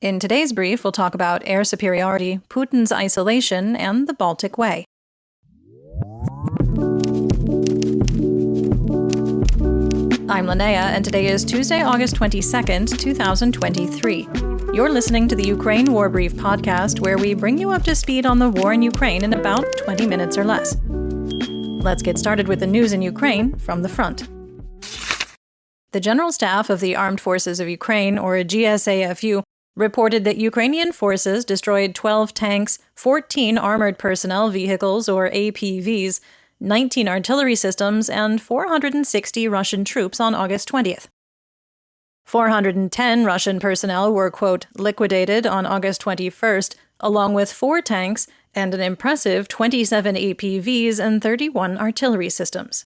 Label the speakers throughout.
Speaker 1: In today's brief, we'll talk about air superiority, Putin's isolation, and the Baltic Way. I'm Linnea, and today is Tuesday, August 22nd, 2023. You're listening to the Ukraine War Brief podcast, where we bring you up to speed on the war in Ukraine in about 20 minutes or less. Let's get started with the news in Ukraine from the front. The General Staff of the Armed Forces of Ukraine, or GSAFU, reported that Ukrainian forces destroyed 12 tanks, 14 armored personnel vehicles, or APVs, 19 artillery systems, and 460 Russian troops on August 20th. 410 Russian personnel were, quote, liquidated on August 21st, along with 4 tanks and an impressive 27 APVs and 31 artillery systems.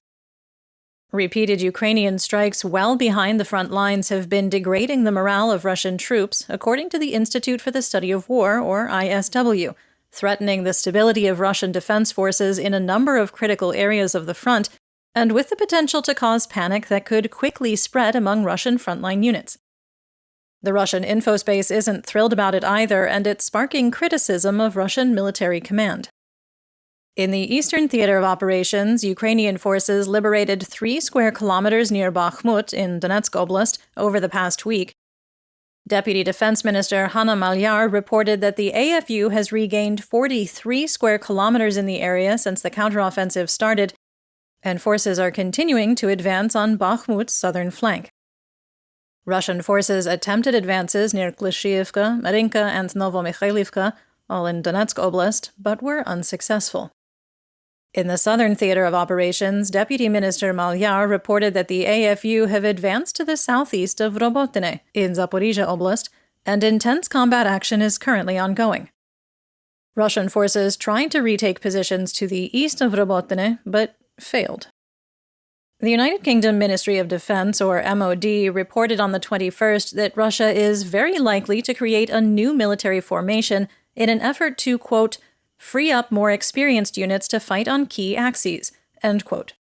Speaker 1: Repeated Ukrainian strikes well behind the front lines have been degrading the morale of Russian troops, according to the Institute for the Study of War, or ISW, threatening the stability of Russian defense forces in a number of critical areas of the front, and with the potential to cause panic that could quickly spread among Russian frontline units. The Russian infospace isn't thrilled about it either, and it's sparking criticism of Russian military command. In the Eastern Theater of Operations, Ukrainian forces liberated 3 square kilometers near Bakhmut in Donetsk Oblast over the past week. Deputy Defense Minister Hanna Maliar reported that the AFU has regained 43 square kilometers in the area since the counteroffensive started, and forces are continuing to advance on Bakhmut's southern flank. Russian forces attempted advances near Klishchiivka, Marinka, and Novomikhailivka, all in Donetsk Oblast, but were unsuccessful. In the Southern Theater of Operations, Deputy Minister Maliar reported that the AFU have advanced to the southeast of Robotine in Zaporizhia Oblast, and intense combat action is currently ongoing. Russian forces tried to retake positions to the east of Robotine, but failed. The United Kingdom Ministry of Defense, or MOD, reported on the 21st that Russia is very likely to create a new military formation in an effort to, quote, free up more experienced units to fight on key axes, end quote.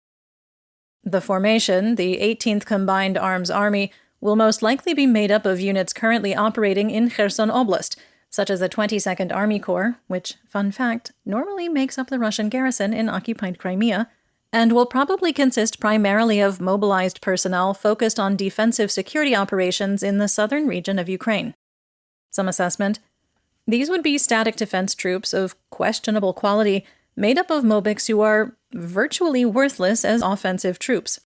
Speaker 1: The formation, the 18th Combined Arms Army, will most likely be made up of units currently operating in Kherson Oblast, such as the 22nd Army Corps, which, fun fact, normally makes up the Russian garrison in occupied Crimea, and will probably consist primarily of mobilized personnel focused on defensive security operations in the southern region of Ukraine. Some assessment: these would be static defense troops of questionable quality, made up of Mobics who are virtually worthless as offensive troops.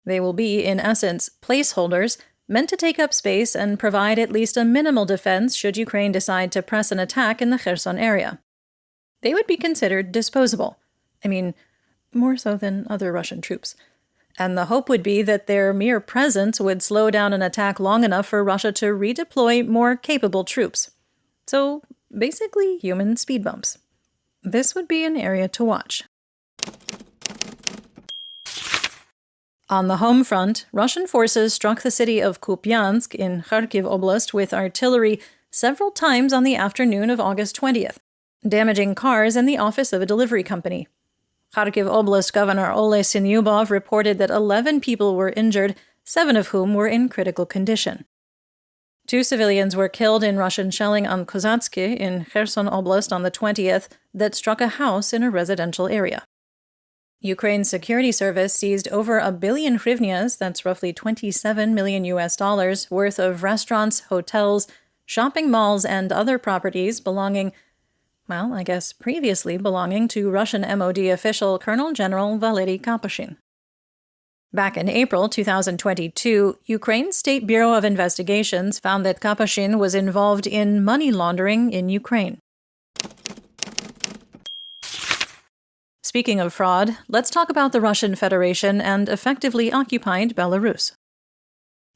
Speaker 1: They will be, in essence, placeholders, meant to take up space and provide at least a minimal defense should Ukraine decide to press an attack in the Kherson area. They would be considered disposable. More so than other Russian troops. And the hope would be that their mere presence would slow down an attack long enough for Russia to redeploy more capable troops. So, basically, human speed bumps. This would be an area to watch. On the home front, Russian forces struck the city of Kupiansk in Kharkiv Oblast with artillery several times on the afternoon of August 20th, damaging cars and the office of a delivery company. Kharkiv Oblast Governor Ole Sinyubov reported that 11 people were injured, 7 of whom were in critical condition. 2 civilians were killed in Russian shelling on Kozatsky in Kherson Oblast on the 20th that struck a house in a residential area. Ukraine's security service seized over 1 billion hryvnias, that's roughly $27 million worth of restaurants, hotels, shopping malls, and other properties belonging, previously belonging to Russian MOD official Colonel General Valery Kapushin. Back in April 2022, Ukraine's State Bureau of Investigations found that Kapushin was involved in money laundering in Ukraine. Speaking of fraud, let's talk about the Russian Federation and effectively occupied Belarus.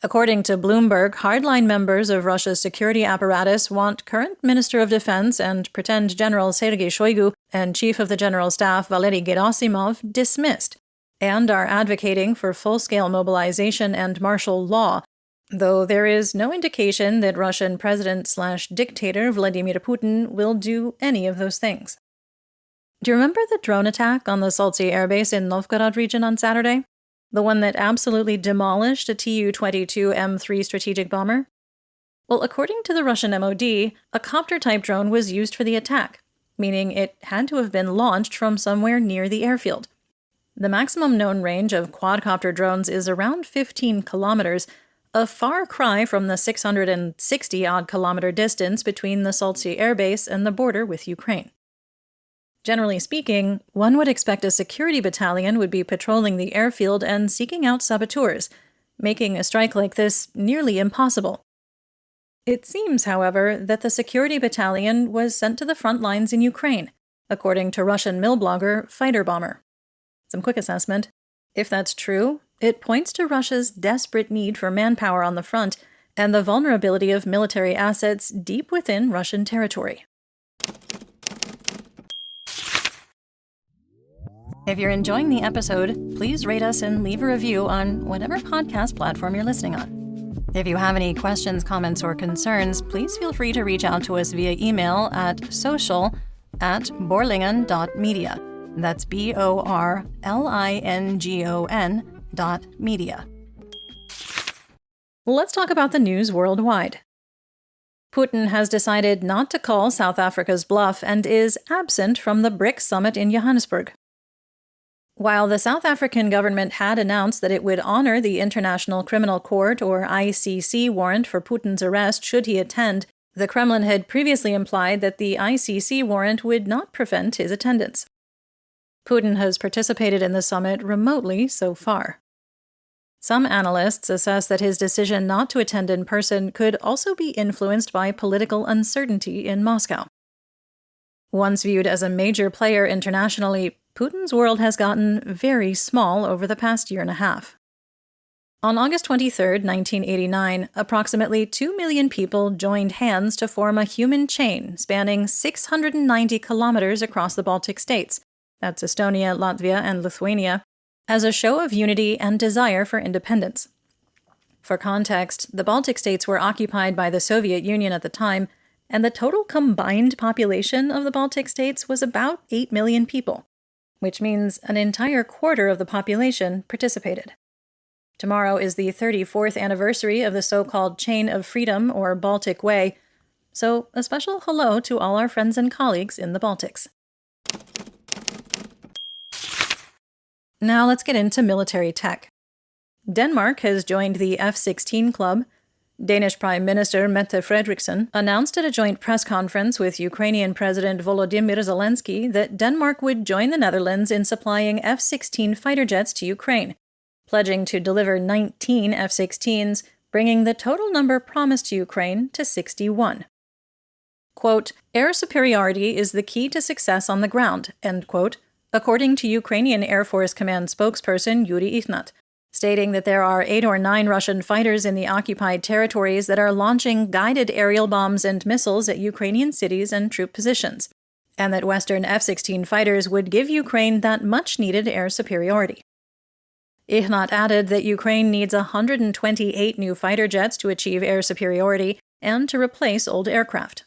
Speaker 1: According to Bloomberg, hardline members of Russia's security apparatus want current Minister of Defense and pretend General Sergei Shoigu and Chief of the General Staff Valery Gerasimov dismissed, and are advocating for full-scale mobilization and martial law, though there is no indication that Russian President/dictator Vladimir Putin will do any of those things. Do you remember the drone attack on the Soltsi airbase in Novgorod region on Saturday? The one that absolutely demolished a Tu-22 M3 strategic bomber? Well, according to the Russian MOD, a copter-type drone was used for the attack, meaning it had to have been launched from somewhere near the airfield. The maximum known range of quadcopter drones is around 15 kilometers, a far cry from the 660-odd kilometer distance between the Saltsy Air Base and the border with Ukraine. Generally speaking, one would expect a security battalion would be patrolling the airfield and seeking out saboteurs, making a strike like this nearly impossible. It seems, however, that the security battalion was sent to the front lines in Ukraine, according to Russian mill blogger Fighter Bomber. Some quick assessment. If that's true, it points to Russia's desperate need for manpower on the front and the vulnerability of military assets deep within Russian territory. If you're enjoying the episode, please rate us and leave a review on whatever podcast platform you're listening on. If you have any questions, comments, or concerns, please feel free to reach out to us via email at social@borlingon.media. That's BORLINGON.media. Let's talk about the news worldwide. Putin has decided not to call South Africa's bluff and is absent from the BRICS summit in Johannesburg. While the South African government had announced that it would honor the International Criminal Court, or ICC, warrant for Putin's arrest should he attend, the Kremlin had previously implied that the ICC warrant would not prevent his attendance. Putin has participated in the summit remotely so far. Some analysts assess that his decision not to attend in person could also be influenced by political uncertainty in Moscow. Once viewed as a major player internationally, Putin's world has gotten very small over the past year and a half. On August 23, 1989, approximately 2 million people joined hands to form a human chain spanning 690 kilometers across the Baltic states, that's Estonia, Latvia, and Lithuania, as a show of unity and desire for independence. For context, the Baltic states were occupied by the Soviet Union at the time, and the total combined population of the Baltic states was about 8 million people, which means an entire quarter of the population participated. Tomorrow is the 34th anniversary of the so-called Chain of Freedom, or Baltic Way, so a special hello to all our friends and colleagues in the Baltics. Now let's get into military tech. Denmark has joined the F-16 club. Danish Prime Minister Mette Frederiksen announced at a joint press conference with Ukrainian President Volodymyr Zelensky that Denmark would join the Netherlands in supplying F-16 fighter jets to Ukraine, pledging to deliver 19 F-16s, bringing the total number promised to Ukraine to 61. Quote, "Air superiority is the key to success on the ground," end quote, according to Ukrainian Air Force Command spokesperson Yuri Ihnat, stating that there are 8 or 9 Russian fighters in the occupied territories that are launching guided aerial bombs and missiles at Ukrainian cities and troop positions, and that Western F-16 fighters would give Ukraine that much-needed air superiority. Ihnat added that Ukraine needs 128 new fighter jets to achieve air superiority and to replace old aircraft.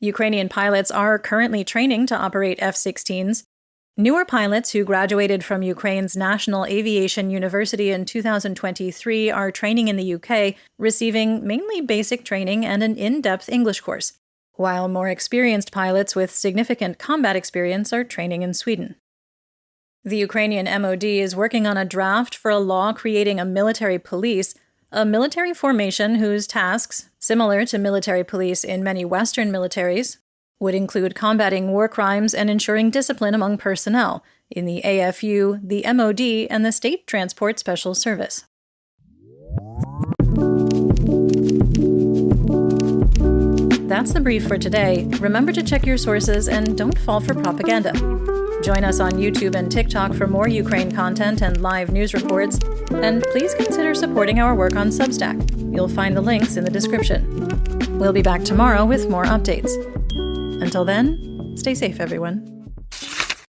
Speaker 1: Ukrainian pilots are currently training to operate F-16s. Newer pilots who graduated from Ukraine's National Aviation University in 2023 are training in the UK, receiving mainly basic training and an in-depth English course, while more experienced pilots with significant combat experience are training in Sweden. The Ukrainian MOD is working on a draft for a law creating a military police, a military formation whose tasks, similar to military police in many Western militaries, would include combating war crimes and ensuring discipline among personnel in the AFU, the MOD, and the State Transport Special Service. That's the brief for today. Remember to check your sources and don't fall for propaganda. Join us on YouTube and TikTok for more Ukraine content and live news reports, and please consider supporting our work on Substack. You'll find the links in the description. We'll be back tomorrow with more updates. Until then, stay safe, everyone.